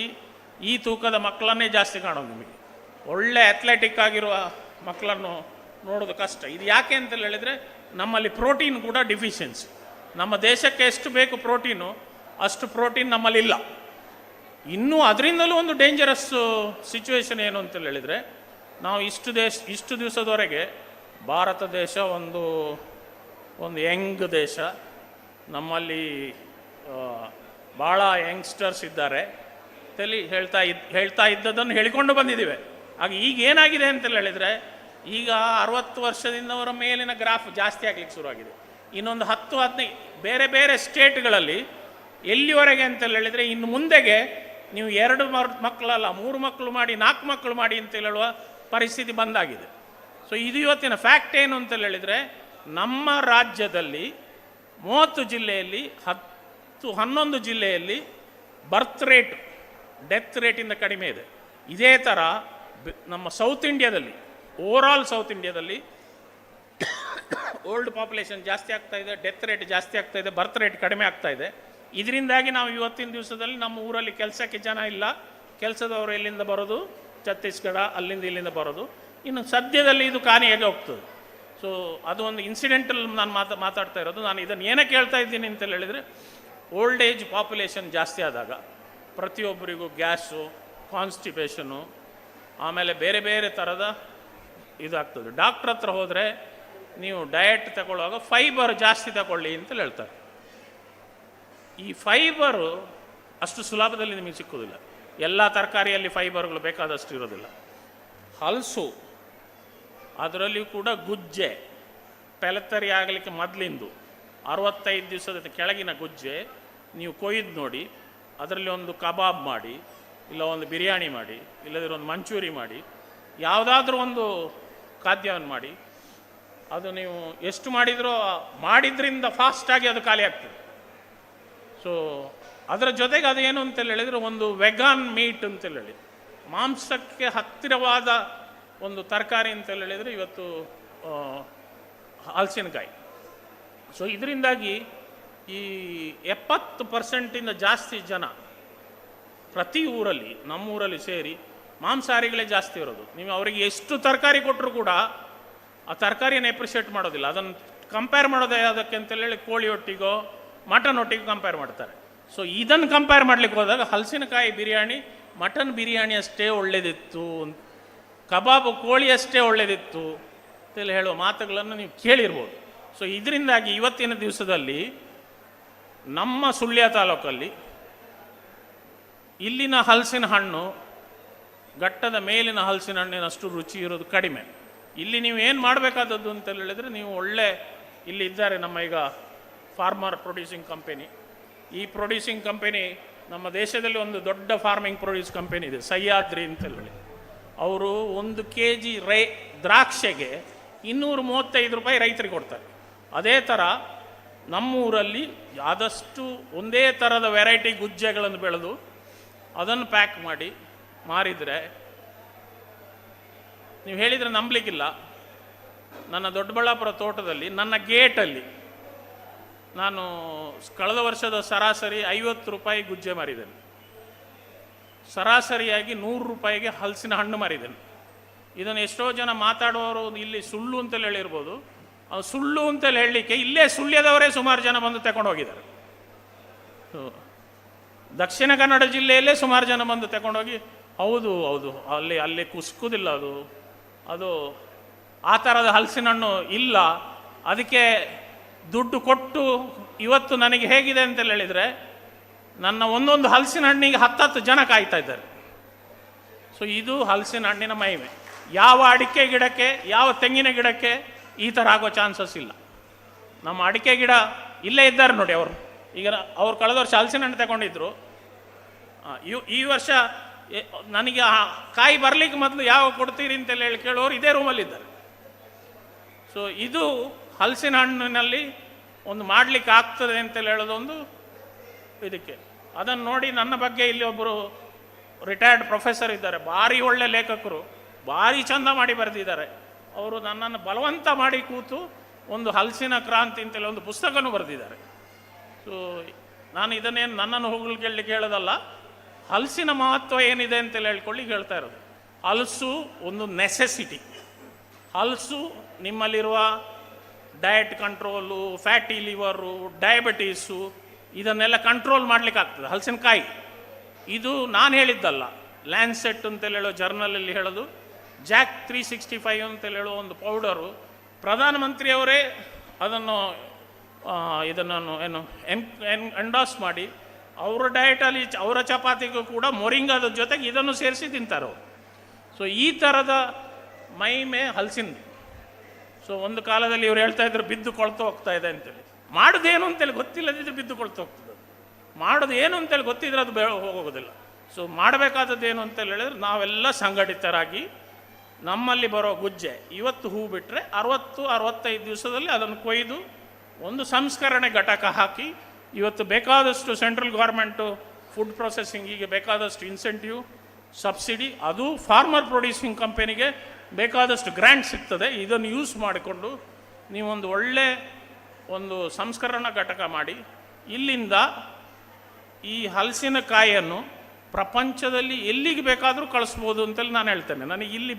ಈ ತೂಕದ ಮಕ್ಕಳನ್ನೇ ಜಾಸ್ತಿ ಕಾಣೋದು. ನಿಮಗೆ ಒಳ್ಳೆ ಅಥ್ಲೆಟಿಕ್ ಆಗಿರುವ ಮಕ್ಕಳನ್ನು ನೋಡೋದು ಕಷ್ಟ. ಇದು ಯಾಕೆ ಅಂತ ಹೇಳಿದರೆ ನಮ್ಮಲ್ಲಿ ಪ್ರೋಟೀನ್ ಕೂಡ ಡಿಫಿಷಿಯನ್ಸಿ. ನಮ್ಮ ದೇಶಕ್ಕೆ ಎಷ್ಟು ಬೇಕು ಪ್ರೋಟೀನು ಅಷ್ಟು ಪ್ರೋಟೀನ್ ನಮ್ಮಲ್ಲಿಲ್ಲ. ಇನ್ನೂ ಅದರಿಂದಲೂ ಒಂದು ಡೇಂಜರಸ್ ಸಿಚುವೇಶನ್ ಏನು ಅಂತ ಹೇಳಿದರೆ, ನಾವು ಇಷ್ಟು ದಿವಸದವರೆಗೆ ಭಾರತ ದೇಶ ಒಂದು ಯಂಗ್ ದೇಶ, ನಮ್ಮಲ್ಲಿ ಭಾಳ ಯಂಗ್ಸ್ಟರ್ಸ್ ಇದ್ದಾರೆ ತಲೆ ಹೇಳ್ತಾ ಇದ್ದದನ್ನು ಹೇಳಿಕೊಂಡು ಬಂದಿದ್ದೀವಿ. ಆಗ ಈಗ ಏನಾಗಿದೆ ಅಂತ ಹೇಳಿದರೆ, ಈಗ 60 ವರ್ಷದಿಂದವರ ಮೇಲಿನ ಗ್ರಾಫ್ ಜಾಸ್ತಿ ಆಗಲಿಕ್ಕೆ ಶುರುವಾಗಿದೆ. ಇನ್ನೊಂದು 10-15 ಬೇರೆ ಬೇರೆ ಸ್ಟೇಟ್ಗಳಲ್ಲಿ ಎಲ್ಲಿವರೆಗೆ ಅಂತ ಹೇಳಿದರೆ, ಇನ್ನು ಮುಂದೆಗೆ ನೀವು 2 ಮಕ್ಕಳಲ್ಲ 3 ಮಕ್ಕಳು ಮಾಡಿ 4 ಮಕ್ಕಳು ಮಾಡಿ ಅಂತ ಹೇಳುವ ಪರಿಸ್ಥಿತಿ ಬಂದಾಗಿದೆ. ಸೊ ಇದು ಇವತ್ತಿನ ಫ್ಯಾಕ್ಟ್ ಏನು ಅಂತ ಹೇಳಿದರೆ, ನಮ್ಮ ರಾಜ್ಯದಲ್ಲಿ 30 ಜಿಲ್ಲೆಯಲ್ಲಿ 11 ಜಿಲ್ಲೆಯಲ್ಲಿ ಬರ್ತ್ ರೇಟ್ ಡೆತ್ ರೇಟಿಂದ ಕಡಿಮೆ ಇದೆ. ಇದೇ ಥರ ನಮ್ಮ ಸೌತ್ ಇಂಡಿಯಾದಲ್ಲಿ, ಓವರಾಲ್ ಸೌತ್ ಇಂಡಿಯಾದಲ್ಲಿ ಓಲ್ಡ್ ಪಾಪ್ಯುಲೇಷನ್ ಜಾಸ್ತಿ ಆಗ್ತಾ ಇದೆ, ಡೆತ್ ರೇಟ್ ಜಾಸ್ತಿ ಆಗ್ತಾ ಇದೆ, ಬರ್ತ್ ರೇಟ್ ಕಡಿಮೆ ಆಗ್ತಾ ಇದೆ. ಇದರಿಂದಾಗಿ ನಾವು ಇವತ್ತಿನ ದಿವಸದಲ್ಲಿ ನಮ್ಮ ಊರಲ್ಲಿ ಕೆಲಸಕ್ಕೆ ಜನ ಇಲ್ಲ, ಕೆಲಸದವರು ಎಲ್ಲಿಂದ ಬರೋದು, ಛತ್ತೀಸ್ಗಢ ಅಲ್ಲಿಂದ ಇಲ್ಲಿಂದ ಬರೋದು. ಇನ್ನು ಸದ್ಯದಲ್ಲಿ ಇದು ಕಾಣಿಯಾಗಿ ಹೋಗ್ತದೆ. ಸೊ ಅದು ಒಂದು ಇನ್ಸಿಡೆಂಟಲ್ ನಾನು ಮಾತಾಡ್ತಾ ಇರೋದು. ನಾನು ಇದನ್ನು ಏನಕ್ಕೆ ಹೇಳ್ತಾ ಇದ್ದೀನಿ ಅಂತ ಹೇಳಿದರೆ, ಓಲ್ಡ್ ಏಜ್ ಪಾಪ್ಯುಲೇಷನ್ ಜಾಸ್ತಿ ಆದಾಗ ಪ್ರತಿಯೊಬ್ಬರಿಗೂ ಗ್ಯಾಸು, ಕಾನ್ಸ್ಟಿಪೇಷನು, ಆಮೇಲೆ ಬೇರೆ ಬೇರೆ ಥರದ ಇದಾಗ್ತದೆ. ಡಾಕ್ಟ್ರ್ ಹತ್ರ ಹೋದರೆ ನೀವು ಡಯಟ್ ತಗೊಳ್ಳುವಾಗ ಫೈಬರ್ ಜಾಸ್ತಿ ತಗೊಳ್ಳಿ ಅಂತೇಳಿ ಹೇಳ್ತಾರೆ. ಈ ಫೈಬರು ಅಷ್ಟು ಸುಲಭದಲ್ಲಿ ನಿಮಗೆ ಸಿಕ್ಕುವುದಿಲ್ಲ. ಎಲ್ಲ ತರಕಾರಿಯಲ್ಲಿ ಫೈಬರ್ಗಳು ಬೇಕಾದಷ್ಟು ಇರೋದಿಲ್ಲ. ಹಲಸು, ಅದರಲ್ಲಿಯೂ ಕೂಡ ಗುಜ್ಜೆ, ಪೆಲತ್ತರಿ ಆಗಲಿಕ್ಕೆ ಮೊದಲಿಂದು 65 ದಿವಸದ ಕೆಳಗಿನ ಗುಜ್ಜೆ ನೀವು ಕೊಯ್ದು ನೋಡಿ, ಅದರಲ್ಲಿ ಒಂದು ಕಬಾಬ್ ಮಾಡಿ, ಇಲ್ಲ ಒಂದು ಬಿರಿಯಾನಿ ಮಾಡಿ, ಇಲ್ಲದಿರೋ ಒಂದು ಮಂಚೂರಿ ಮಾಡಿ, ಯಾವುದಾದ್ರೂ ಒಂದು ಖಾದ್ಯವನ್ನು ಮಾಡಿ, ಅದು ನೀವು ಎಷ್ಟು ಮಾಡಿದರೂ ಮಾಡಿದ್ರಿಂದ ಫಾಸ್ಟಾಗಿ ಅದು ಖಾಲಿ ಆಗ್ತದೆ. ಸೊ ಅದರ ಜೊತೆಗೆ ಅದೇನು ಅಂತೇಳಿ ಹೇಳಿದರೆ ಒಂದು ವೆಗಾನ್ ಮೀಟ್ ಅಂತೇಳಿ ಹೇಳಿ, ಮಾಂಸಕ್ಕೆ ಹತ್ತಿರವಾದ ಒಂದು ತರಕಾರಿ ಅಂತೇಳಿ ಹೇಳಿದರೆ ಇವತ್ತು ಹಲಸಿನಕಾಯಿ. ಸೊ ಇದರಿಂದಾಗಿ ಈ 70% ಜಾಸ್ತಿ ಜನ ಪ್ರತಿ ಊರಲ್ಲಿ, ನಮ್ಮೂರಲ್ಲಿ ಸೇರಿ ಮಾಂಸಾಹಾರಿಗಳೇ ಜಾಸ್ತಿ ಇರೋದು. ನೀವು ಅವರಿಗೆ ಎಷ್ಟು ತರಕಾರಿ ಕೊಟ್ಟರು ಕೂಡ ಆ ತರಕಾರಿಯನ್ನು ಎಪ್ರಿಷಿಯೇಟ್ ಮಾಡೋದಿಲ್ಲ. ಅದನ್ನು ಕಂಪೇರ್ ಮಾಡೋದೇ ಯಾವುದಕ್ಕೆ ಅಂತೇಳಿ ಕೋಳಿ ಒಟ್ಟಿಗೋ ಮಟನ್ ಒಟ್ಟಿಗೆ ಕಂಪೇರ್ ಮಾಡ್ತಾರೆ. ಸೊ ಇದನ್ನು ಕಂಪೇರ್ ಮಾಡಲಿಕ್ಕೆ ಹೋದಾಗ ಹಲಸಿನಕಾಯಿ ಬಿರಿಯಾನಿ ಮಟನ್ ಬಿರಿಯಾನಿ ಅಷ್ಟೇ ಒಳ್ಳೆಯದಿತ್ತು, ಕಬಾಬು ಕೋಳಿ ಅಷ್ಟೇ ಒಳ್ಳೆಯದಿತ್ತು ಅಂತೇಳಿ ಹೇಳುವ ಮಾತುಗಳನ್ನು ನೀವು ಕೇಳಿರ್ಬೋದು. ಸೊ ಇದರಿಂದಾಗಿ ಇವತ್ತಿನ ದಿವಸದಲ್ಲಿ ನಮ್ಮ ಸುಳ್ಯ ತಾಲೂಕಲ್ಲಿ ಇಲ್ಲಿನ ಹಲಸಿನ ಹಣ್ಣು ಘಟ್ಟದ ಮೇಲಿನ ಹಲಸಿನ ಹಣ್ಣಿನಷ್ಟು ರುಚಿ ಇರೋದು ಕಡಿಮೆ. ಇಲ್ಲಿ ನೀವು ಏನು ಮಾಡಬೇಕಾದದ್ದು ಅಂತ ಹೇಳಿದರೆ, ನೀವು ಒಳ್ಳೆ ಇಲ್ಲಿ ಇದ್ದಾರೆ ನಮ್ಮ ಈಗ ಫಾರ್ಮರ್ ಪ್ರೊಡ್ಯೂಸಿಂಗ್ ಕಂಪೆನಿ. ಈ ಪ್ರೊಡ್ಯೂಸಿಂಗ್ ಕಂಪೆನಿ ನಮ್ಮ ದೇಶದಲ್ಲಿ ಒಂದು ದೊಡ್ಡ ಫಾರ್ಮಿಂಗ್ ಪ್ರೊಡ್ಯೂಸ್ ಕಂಪೆನಿ ಇದೆ, ಸಹ್ಯಾದ್ರಿ ಅಂತೇಳಿ. ಅವರು 1 kg ದ್ರಾಕ್ಷೆಗೆ 235 ರೂಪಾಯಿ ರೈತರಿಗೆ ಕೊಡ್ತಾರೆ. ಅದೇ ಥರ ನಮ್ಮೂರಲ್ಲಿ ಆದಷ್ಟು ಒಂದೇ ಥರದ ವೆರೈಟಿ ಗುಜ್ಜೆಗಳನ್ನು ಬೆಳೆದು ಅದನ್ನು ಪ್ಯಾಕ್ ಮಾಡಿ ಮಾರಿದರೆ, ನೀವು ಹೇಳಿದರೆ ನಂಬಲಿಕ್ಕಿಲ್ಲ, ನನ್ನ ದೊಡ್ಡಬಳ್ಳಾಪುರ ತೋಟದಲ್ಲಿ ನನ್ನ ಗೇಟಲ್ಲಿ ನಾನು ಕಳೆದ ವರ್ಷದ ಸರಾಸರಿ 50 ರೂಪಾಯಿ ಗುಜ್ಜೆ ಮಾರಿದ್ದೇನೆ, ಸರಾಸರಿಯಾಗಿ 100 ರೂಪಾಯಿಗೆ ಹಲಸಿನ ಹಣ್ಣು ಮಾರಿದ್ದೇನೆ. ಇದನ್ನು ಎಷ್ಟೋ ಜನ ಮಾತಾಡುವವರು ಇಲ್ಲಿ ಸುಳ್ಳು ಅಂತೇಳಿ ಹೇಳಿರ್ಬೋದು. ಸುಳ್ಳು ಅಂತೇಳಿ ಹೇಳಲಿಕ್ಕೆ ಇಲ್ಲೇ ಸುಳ್ಯದವರೇ ಸುಮಾರು ಜನ ಬಂದು ತಗೊಂಡು ಹೋಗಿದ್ದಾರೆ. ದಕ್ಷಿಣ ಕನ್ನಡ ಜಿಲ್ಲೆಯಲ್ಲೇ ಸುಮಾರು ಜನ ಬಂದು ತಗೊಂಡೋಗಿ, ಹೌದು ಹೌದು ಅಲ್ಲಿ ಕುಸ್ಕುದಿಲ್ಲ, ಅದು ಆ ಥರದ ಹಲಸಿನ ಹಣ್ಣು ಇಲ್ಲ, ಅದಕ್ಕೆ ದುಡ್ಡು ಕೊಟ್ಟು ಇವತ್ತು ನನಗೆ ಹೇಗಿದೆ ಅಂತೇಳಿ ಹೇಳಿದರೆ, ನನ್ನ ಒಂದೊಂದು ಹಲಸಿನ ಹಣ್ಣಿಗೆ 10 ಜನ ಕಾಯ್ತಾ ಇದ್ದಾರೆ. ಸೊ ಇದು ಹಲಸಿನ ಹಣ್ಣಿನ ಮಹಿಮೆ. ಯಾವ ಅಡಿಕೆ ಗಿಡಕ್ಕೆ, ಯಾವ ತೆಂಗಿನ ಗಿಡಕ್ಕೆ ಈ ಥರ ಆಗೋ ಚಾನ್ಸಸ್ ಇಲ್ಲ. ನಮ್ಮ ಅಡಿಕೆ ಗಿಡ ಇಲ್ಲೇ ಇದ್ದಾರೆ ನೋಡಿ, ಅವ್ರು ಕಳೆದ ವರ್ಷ ಹಲಸಿನ ಹಣ್ಣು ತಗೊಂಡಿದ್ರು. ಈ ವರ್ಷ ನನಗೆ ಕಾಯಿ ಬರಲಿಕ್ಕೆ ಮೊದಲು ಯಾವ ಕೊಡ್ತೀರಿ ಅಂತೇಳಿ ಹೇಳಿ ಕೇಳೋರು ಇದೇ ರೂಮಲ್ಲಿದ್ದಾರೆ. ಸೊ ಇದು ಹಲಸಿನ ಹಣ್ಣಿನಲ್ಲಿ ಒಂದು ಮಾಡಲಿಕ್ಕೆ ಆಗ್ತದೆ ಅಂತೇಳಿ ಹೇಳೋದೊಂದು ಇದಕ್ಕೆ. ಅದನ್ನು ನೋಡಿ ನನ್ನ ಬಗ್ಗೆ ಇಲ್ಲಿ ಒಬ್ಬರು ರಿಟೈರ್ಡ್ ಪ್ರೊಫೆಸರ್ ಇದ್ದಾರೆ, ಭಾರಿ ಒಳ್ಳೆ ಲೇಖಕರು, ಭಾರಿ ಚಂದ ಮಾಡಿ ಬರೆದಿದ್ದಾರೆ. ಅವರು ನನ್ನನ್ನು ಬಲವಂತ ಮಾಡಿ ಕೂತು ಒಂದು ಹಲಸಿನ ಕ್ರಾಂತಿ ಅಂತೇಳಿ ಒಂದು ಪುಸ್ತಕನೂ ಬರೆದಿದ್ದಾರೆ. ಸೊ ನಾನು ಇದನ್ನೇನು ನನ್ನನ್ನು ಹೋಗ್ಲಿಕ್ಕೆ ಹೇಳೋದಲ್ಲ, ಹಲಸಿನ ಮಹತ್ವ ಏನಿದೆ ಅಂತೇಳಿ ಹೇಳ್ಕೊಳ್ಳಿ ಹೇಳ್ತಾ ಇರೋದು. ಹಲಸು ಒಂದು ನೆಸೆಸಿಟಿ. ಹಲಸು ನಿಮ್ಮಲ್ಲಿರುವ diet control, fatty liver, diabetes ಇದನ್ನೆಲ್ಲ ಕಂಟ್ರೋಲ್ ಮಾಡಲಿಕ್ಕೆ ಆಗ್ತದೆ ಹಲಸಿನಕಾಯಿ. ಇದು ನಾನು ಹೇಳಿದ್ದಲ್ಲ, ಲ್ಯಾನ್ಸೆಟ್ ಅಂತೇಳಿ ಹೇಳೋ ಜರ್ನಲಲ್ಲಿ ಹೇಳೋದು. ಜಾಕ್ 365 ಅಂತೇಳಿ ಹೇಳೋ ಒಂದು ಪೌಡರು ಪ್ರಧಾನಮಂತ್ರಿಯವರೇ ಇದನ್ನು ಎಂಡಾಸ್ ಮಾಡಿ ಅವರ ಡಯಟಲ್ಲಿ ಅವರ ಚಪಾತಿಗೂ ಕೂಡ ಮೊರಿಂಗಾದ ಜೊತೆಗೆ ಇದನ್ನು ಸೇರಿಸಿ ತಿಂತಾರೆ ಅವರು. ಸೊ ಈ ಥರದ ಮಹಿಮೆ ಹಲಸಿನ. ಸೊ ಒಂದು ಕಾಲದಲ್ಲಿ ಇವ್ರು ಹೇಳ್ತಾ ಇದ್ರು ಬಿದ್ದು ಕೊಳ್ತು ಹೋಗ್ತಾ ಇದೆ ಅಂತೇಳಿ. ಮಾಡೋದೇನು ಅಂತೇಳಿ ಗೊತ್ತಿಲ್ಲದಿದ್ರೆ ಬಿದ್ದು ಕೊಳ್ತು ಹೋಗ್ತದೆ. ಮಾಡೋದು ಏನು ಅಂತೇಳಿ ಗೊತ್ತಿದ್ರೆ ಅದು ಹೋಗೋದಿಲ್ಲ. ಸೊ ಮಾಡಬೇಕಾದದ್ದೇನು ಅಂತೇಳಿ ಹೇಳಿದ್ರೆ, ನಾವೆಲ್ಲ ಸಂಘಟಿತರಾಗಿ ನಮ್ಮಲ್ಲಿ ಬರೋ ಗುಜ್ಜೆ ಇವತ್ತು ಹೂ ಬಿಟ್ಟರೆ 60-65 ದಿವಸದಲ್ಲಿ ಅದನ್ನು ಕೊಯ್ದು ಒಂದು ಸಂಸ್ಕರಣೆ ಘಟಕ ಹಾಕಿ, ಇವತ್ತು ಬೇಕಾದಷ್ಟು ಸೆಂಟ್ರಲ್ ಗೌರ್ಮೆಂಟು ಫುಡ್ ಪ್ರೊಸೆಸಿಂಗಿಗೆ ಬೇಕಾದಷ್ಟು ಇನ್ಸೆಂಟಿವ್, ಸಬ್ಸಿಡಿ, ಅದು ಫಾರ್ಮರ್ ಪ್ರೊಡ್ಯೂಸಿಂಗ್ ಕಂಪೆನಿಗೆ ಬೇಕಾದಷ್ಟು ಗ್ರ್ಯಾಂಟ್ ಸಿಗ್ತದೆ. ಇದನ್ನು ಯೂಸ್ ಮಾಡಿಕೊಂಡು ನೀವೊಂದು ಒಳ್ಳೆ ಒಂದು ಸಂಸ್ಕರಣಾ ಘಟಕ ಮಾಡಿ ಇಲ್ಲಿಂದ ಈ ಹಲಸಿನಕಾಯಿಯನ್ನು ಪ್ರಪಂಚದಲ್ಲಿ ಎಲ್ಲಿಗೆ ಬೇಕಾದರೂ ಕಳಿಸ್ಬೋದು ಅಂತೇಳಿ ನಾನು ಹೇಳ್ತೇನೆ. ನನಗೆ ಇಲ್ಲಿ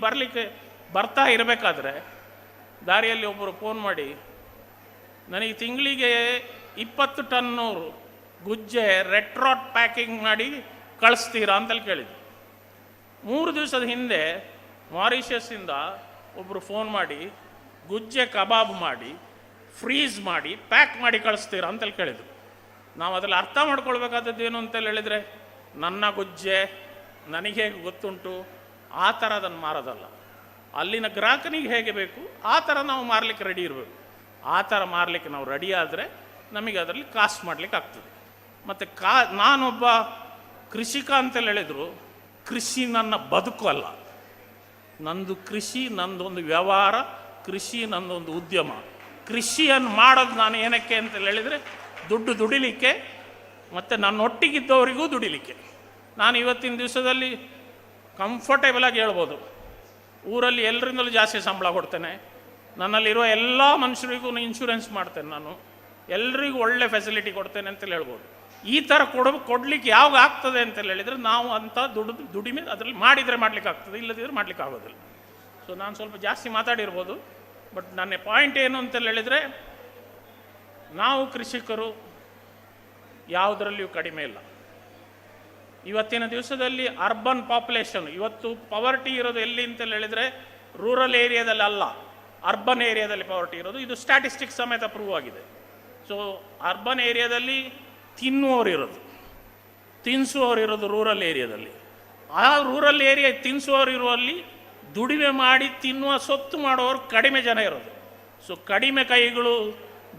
ಬರ್ತಾ ಇರಬೇಕಾದ್ರೆ ದಾರಿಯಲ್ಲಿ ಒಬ್ಬರು ಫೋನ್ ಮಾಡಿ, ನನಗೆ ತಿಂಗಳಿಗೆ 20 ಟನ್ನೂರು ಗುಜ್ಜೆ ರೆಟ್ರಾಟ್ ಪ್ಯಾಕಿಂಗ್ ಮಾಡಿ ಕಳಿಸ್ತೀರಾ ಅಂತೇಳಿ ಕೇಳಿದ್ರು. 3 ದಿವಸದ ಹಿಂದೆ ಮಾರಿಷಸ್ಸಿಂದ ಒಬ್ಬರು ಫೋನ್ ಮಾಡಿ ಗುಜ್ಜೆ ಕಬಾಬ್ ಮಾಡಿ ಫ್ರೀಸ್ ಮಾಡಿ ಪ್ಯಾಕ್ ಮಾಡಿ ಕಳಿಸ್ತೀರಾ ಅಂತೇಳಿ ಕೇಳಿದರು. ನಾವು ಅದರಲ್ಲಿ ಅರ್ಥ ಮಾಡ್ಕೊಳ್ಬೇಕಾದದ್ದು ಏನು ಅಂತೇಳಿ ಹೇಳಿದರೆ, ನನ್ನ ಗುಜ್ಜೆ ನನಗೆ ಹೇಗೆ ಗೊತ್ತುಂಟು ಆ ಥರ ಅದನ್ನು ಮಾರೋದಲ್ಲ, ಅಲ್ಲಿನ ಗ್ರಾಹಕನಿಗೆ ಹೇಗೆ ಬೇಕು ಆ ಥರ ನಾವು ಮಾರಲಿಕ್ಕೆ ರೆಡಿ ಇರಬೇಕು. ಆ ಥರ ಮಾರಲಿಕ್ಕೆ ನಾವು ರೆಡಿ ಆದರೆ ನಮಗೆ ಅದರಲ್ಲಿ ಕಾಸ್ಟ್ ಮಾಡಲಿಕ್ಕೆ ಆಗ್ತದೆ. ಮತ್ತು ನಾನೊಬ್ಬ ಕೃಷಿಕ ಅಂತೇಳಿ ಹೇಳಿದರು, ಕೃಷಿ ನನ್ನ ಬದುಕು ಅಲ್ಲ. ನಂದು ಕೃಷಿ, ನಂದೊಂದು ವ್ಯವಹಾರ, ಕೃಷಿ ನಂದೊಂದು ಉದ್ಯಮ. ಕೃಷಿಯನ್ನು ಮಾಡೋದು ನಾನು ಏನಕ್ಕೆ ಅಂತ ಹೇಳಿದರೆ ದುಡ್ಡು ದುಡಿಲಿಕ್ಕೆ ಮತ್ತು ನನ್ನೊಟ್ಟಿಗಿದ್ದವರಿಗೂ ದುಡಿಲಿಕ್ಕೆ. ನಾನು ಇವತ್ತಿನ ದಿವಸದಲ್ಲಿ ಕಂಫರ್ಟೇಬಲಾಗಿ ಹೇಳ್ಬೋದು, ಊರಲ್ಲಿ ಎಲ್ಲರಿಂದಲೂ ಜಾಸ್ತಿ ಸಂಬಳ ಕೊಡ್ತೇನೆ, ನನ್ನಲ್ಲಿರುವ ಎಲ್ಲ ಮನುಷ್ಯರಿಗೂ ಇನ್ಶೂರೆನ್ಸ್ ಮಾಡ್ತೇನೆ, ನಾನು ಎಲ್ರಿಗೂ ಒಳ್ಳೆ ಫೆಸಿಲಿಟಿ ಕೊಡ್ತೇನೆ ಅಂತೇಳಿ ಹೇಳ್ಬೋದು. ಈ ಥರ ಕೊಡಲಿಕ್ಕೆ ಯಾವಾಗ ಆಗ್ತದೆ ಅಂತೇಳಿ ಹೇಳಿದರೆ ನಾವು ಅಂಥ ದುಡಿಮೆ ಅದರಲ್ಲಿ ಮಾಡಿದರೆ ಮಾಡಲಿಕ್ಕೆ ಆಗ್ತದೆ, ಇಲ್ಲದಿದ್ದರೆ ಮಾಡಲಿಕ್ಕೆ ಆಗೋದಿಲ್ಲ. ಸೊ ನಾನು ಸ್ವಲ್ಪ ಜಾಸ್ತಿ ಮಾತಾಡಿರ್ಬೋದು, ಬಟ್ ನನ್ನ ಪಾಯಿಂಟ್ ಏನು ಅಂತೇಳಿ ಹೇಳಿದರೆ ನಾವು ಕೃಷಿಕರು ಯಾವುದರಲ್ಲಿಯೂ ಕಡಿಮೆ ಇಲ್ಲ. ಇವತ್ತಿನ ದಿವಸದಲ್ಲಿ ಅರ್ಬನ್ ಪಾಪ್ಯುಲೇಷನ್, ಇವತ್ತು ಪವರ್ಟಿ ಇರೋದು ಎಲ್ಲಿ ಅಂತೇಳಿ ಹೇಳಿದರೆ ರೂರಲ್ ಏರಿಯಾದಲ್ಲಿ ಅಲ್ಲ, ಅರ್ಬನ್ ಏರಿಯಾದಲ್ಲಿ ಪವರ್ಟಿ ಇರೋದು. ಇದು ಸ್ಟ್ಯಾಟಿಸ್ಟಿಕ್ಸ್ ಸಮೇತ ಪ್ರೂವ್ ಆಗಿದೆ. ಸೊ ಅರ್ಬನ್ ಏರಿಯಾದಲ್ಲಿ ತಿನ್ನಿಸುವವರು ಇರೋದು ರೂರಲ್ ಏರಿಯಾದಲ್ಲಿ. ಆ ರೂರಲ್ ಏರಿಯಾ ತಿನ್ನಿಸುವವರು ಇರುವಲ್ಲಿ ದುಡಿಮೆ ಮಾಡಿ ತಿನ್ನುವ ಸೊತ್ತು ಮಾಡುವವರು ಕಡಿಮೆ ಜನ ಇರೋದು. ಸೊ ಕಡಿಮೆ ಕೈಗಳು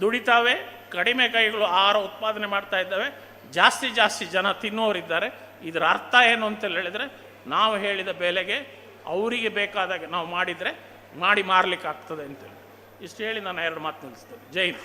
ದುಡಿತಾವೆ, ಕಡಿಮೆ ಕೈಗಳು ಆಹಾರ ಉತ್ಪಾದನೆ ಮಾಡ್ತಾ ಇದ್ದಾವೆ, ಜಾಸ್ತಿ ಜನ ತಿನ್ನುವವರಿದ್ದಾರೆ. ಇದರ ಅರ್ಥ ಏನು ಅಂತೇಳಿ ಹೇಳಿದರೆ ನಾವು ಹೇಳಿದ ಬೆಲೆಗೆ ಅವರಿಗೆ ಬೇಕಾದಾಗ ನಾವು ಮಾಡಿದರೆ ಮಾಡಿ ಮಾರಲಿಕ್ಕೆ ಆಗ್ತದೆ ಅಂತೇಳಿ ಇಷ್ಟು ಹೇಳಿ ನಾನು 2 ಮಾತು ನಿಲ್ಲಿಸ್ತೇನೆ. ಜೈ ಹಿಂದ್.